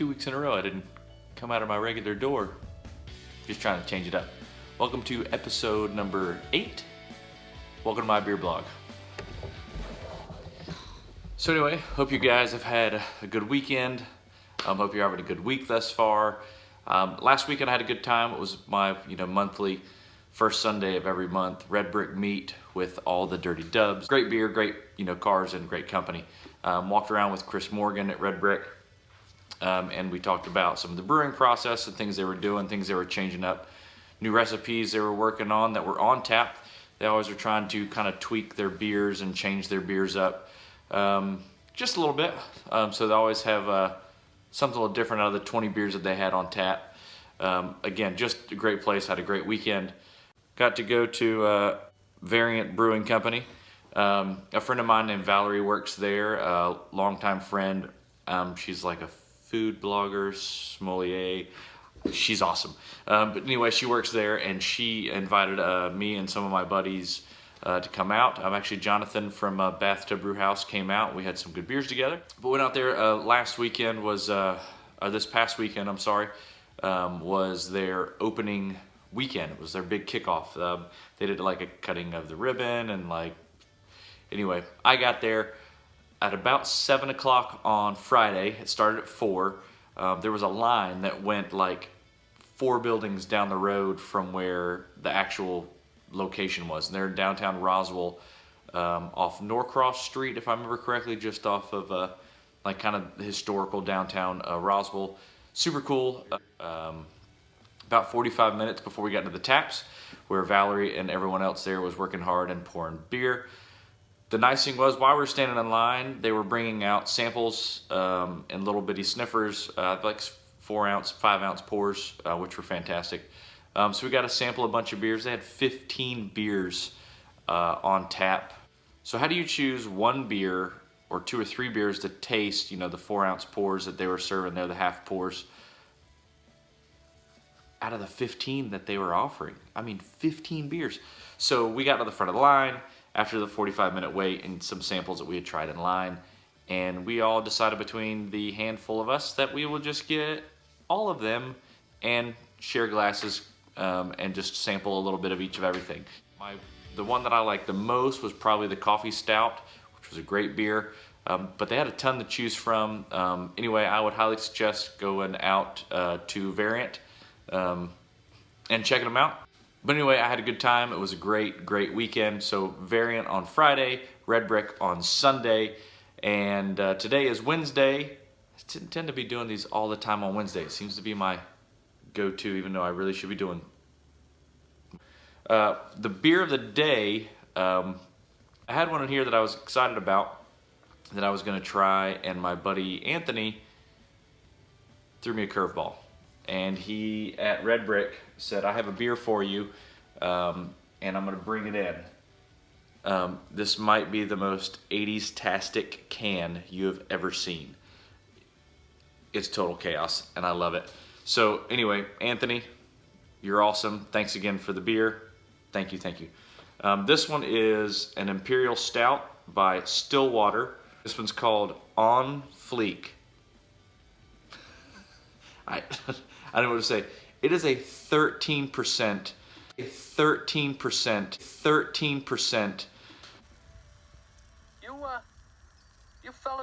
2 weeks in a row I didn't come out of my regular door. Just trying to change it up. Welcome to episode number 8. Welcome to my beer blog. So anyway, hope you guys have had a good weekend. Hope you're having a good week thus far. Last weekend I had a good time. It was my monthly first Sunday of every month Red Brick meet with all the Dirty Dubs. Great beer, great cars, and great company. Walked around with Chris Morgan at Red Brick, and we talked about some of the brewing process and things they were doing, things they were changing up, new recipes they were working on that were on tap. They always are trying to kind of tweak their beers and change their beers up just a little bit. So they always have something a little different out of the 20 beers that they had on tap. Again, just a great place. Had a great weekend. Got to go to Variant Brewing Company. A friend of mine named Valerie works there, a longtime friend. She's like a food blogger, sommelier. She's awesome. But anyway, she works there, and she invited me and some of my buddies to come out. Actually, Jonathan from Bathtub Brew House came out. We had some good beers together. But went out there last weekend was, this past weekend, I'm sorry, was their opening weekend. It was their big kickoff. They did like a cutting of the ribbon and anyway, I got there at about 7 o'clock on Friday. It started at 4. There was a line that went like 4 buildings down the road from where the actual location was. And they're in downtown Roswell, off Norcross Street, if I remember correctly, just off of like kind of historical downtown Roswell. Super cool. About 45 minutes before we got into the taps, where Valerie and everyone else there was working hard and pouring beer. The nice thing was, while we were standing in line, they were bringing out samples and little bitty sniffers, like 4-ounce, 5-ounce pours, which were fantastic. So we got to sample a bunch of beers. They had 15 beers on tap. So how do you choose one beer or 2 or 3 beers to taste, the 4-ounce pours that they were serving there, the half pours, out of the 15 that they were offering? I mean, 15 beers. So we got to the front of the line after the 45-minute wait and some samples that we had tried in line, and we all decided between the handful of us that we will just get all of them and share glasses and just sample a little bit of each of everything. The one that I liked the most was probably the coffee stout, which was a great beer, but they had a ton to choose from. Anyway, I would highly suggest going out to Variant and checking them out. But anyway, I had a good time. It was a great weekend. So Variant on Friday, Red Brick on Sunday, and today is Wednesday. I tend to be doing these all the time on Wednesday. It seems to be my go-to, even though I really should be doing. The beer of the day, I had one in here that I was excited about, that I was going to try, and my buddy Anthony threw me a curveball. And he, at Red Brick, said, I have a beer for you, and I'm going to bring it in. This might be the most 80s-tastic can you have ever seen. It's total chaos, and I love it. So anyway, Anthony, you're awesome. Thanks again for the beer. Thank you. This one is an Imperial Stout by Stillwater. This one's called On Fleek. I don't know what to say. It is a 13%. You fellas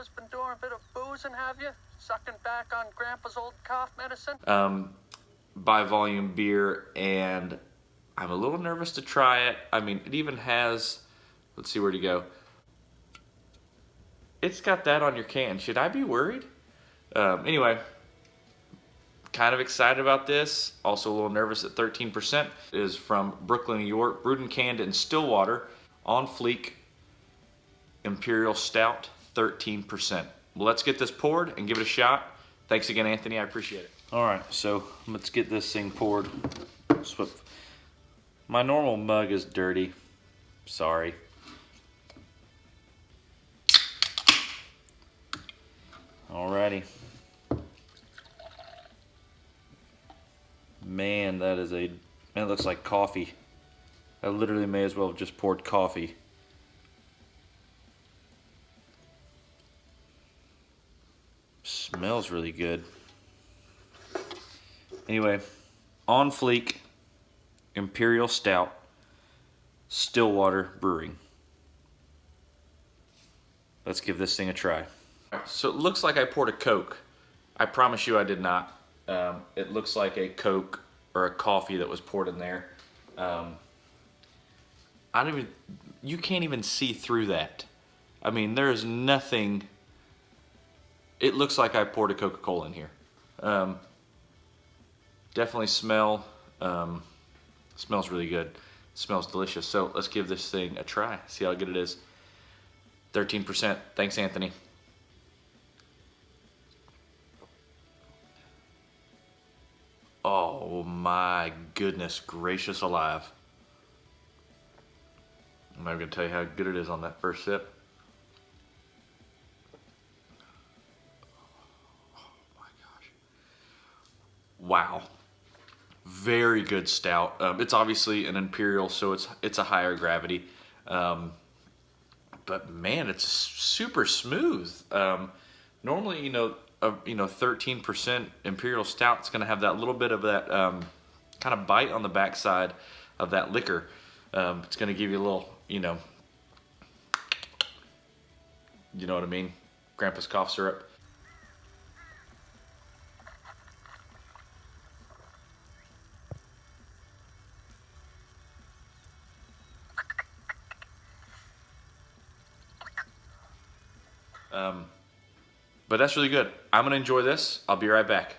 been doing a bit of boozing, have you? Sucking back on Grandpa's old cough medicine? By volume beer, and I'm a little nervous to try it. I mean, it even has, let's see, where'd you go? It's got that on your can. Should I be worried? Anyway, kind of excited about this. Also a little nervous at 13%. It is from Brooklyn, New York, brewed and canned in Stillwater, On Fleek, Imperial Stout, 13%. Well, let's get this poured and give it a shot. Thanks again, Anthony. I appreciate it. All right, so let's get this thing poured. My normal mug is dirty. Sorry. Alrighty. Man, it looks like coffee. I literally may as well have just poured coffee. Smells really good. Anyway, on Fleek, Imperial Stout, Stillwater Brewing. Let's give this thing a try. So it looks like I poured a Coke. I promise you I did not. It looks like a Coke or a coffee that was poured in there. You can't even see through that. I mean, there's nothing. It looks like I poured a Coca-Cola in here. Definitely smells really good. Smells delicious. So let's give this thing a try. See how good it is. 13%. Thanks, Anthony. Oh my goodness gracious alive. I'm not going to tell you how good it is on that first sip. Oh my gosh. Wow. Very good stout. It's obviously an imperial, so it's a higher gravity. But man, it's super smooth. Normally, 13% imperial stout is going to have that little bit of that kind of bite on the backside of that liquor. It's going to give you a little, you know what I mean? Grandpa's cough syrup. But that's really good. I'm gonna enjoy this. I'll be right back.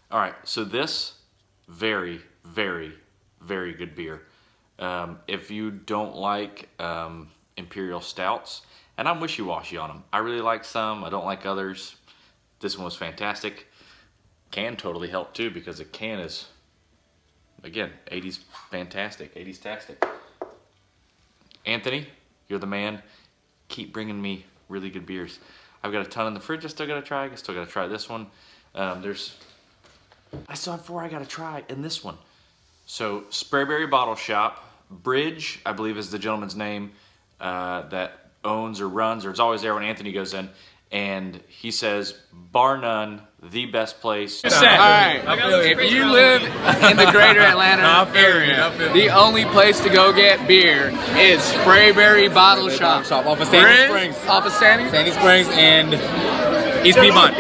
All right, so this, very, very, very good beer. If you don't like imperial stouts, and I'm wishy-washy on them. I really like some, I don't like others. This one was fantastic. Can totally help too, because a can is, again, 80s fantastic, 80s-tastic. Anthony, you're the man. Keep bringing me really good beers. I've got a ton in the fridge I still gotta try. I still gotta try this one. I still have 4 I gotta try in this one. So, Sprayberry Bottle Shop, Bridge, I believe is the gentleman's name, that owns or runs, or it's always there when Anthony goes in, and he says, bar none, the best place. All right, if you live in the greater Atlanta area, the only place to go get beer is Sprayberry Bottle Shop. Off of Sandy Springs. Off of Sandy Springs and East Piedmont.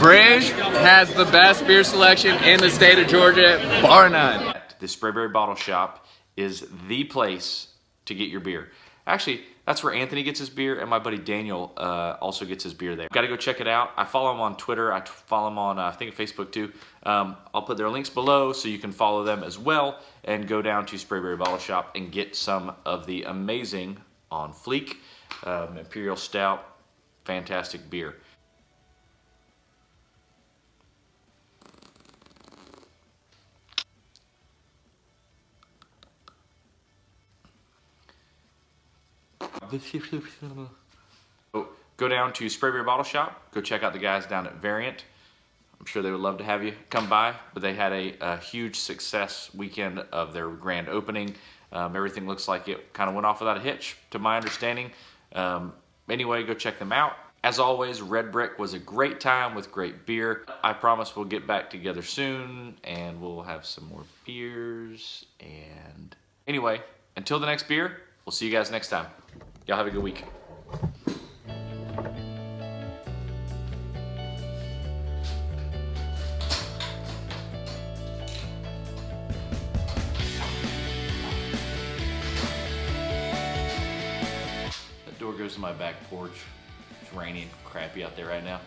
Bridge has the best beer selection in the state of Georgia, bar none. The Sprayberry Bottle Shop is the place to get your beer. Actually, that's where Anthony gets his beer, and my buddy Daniel also gets his beer there. Got to go check it out. I follow him on Twitter. I follow him on, I think, Facebook too. I'll put their links below so you can follow them as well, and go down to Sprayberry Bottle Shop and get some of the amazing on Fleek Imperial Stout, fantastic beer. Go down to Sprayberry Bottle Shop. Go check out the guys down at Variant. I'm sure they would love to have you come by, but they had a huge success weekend of their grand opening. Everything looks like it kind of went off without a hitch, to my understanding. Anyway, go check them out. As always, Red Brick was a great time with great beer. I promise we'll get back together soon, and we'll have some more beers. And anyway, until the next beer, we'll see you guys next time. Y'all have a good week. That door goes to my back porch. It's raining, crappy out there right now.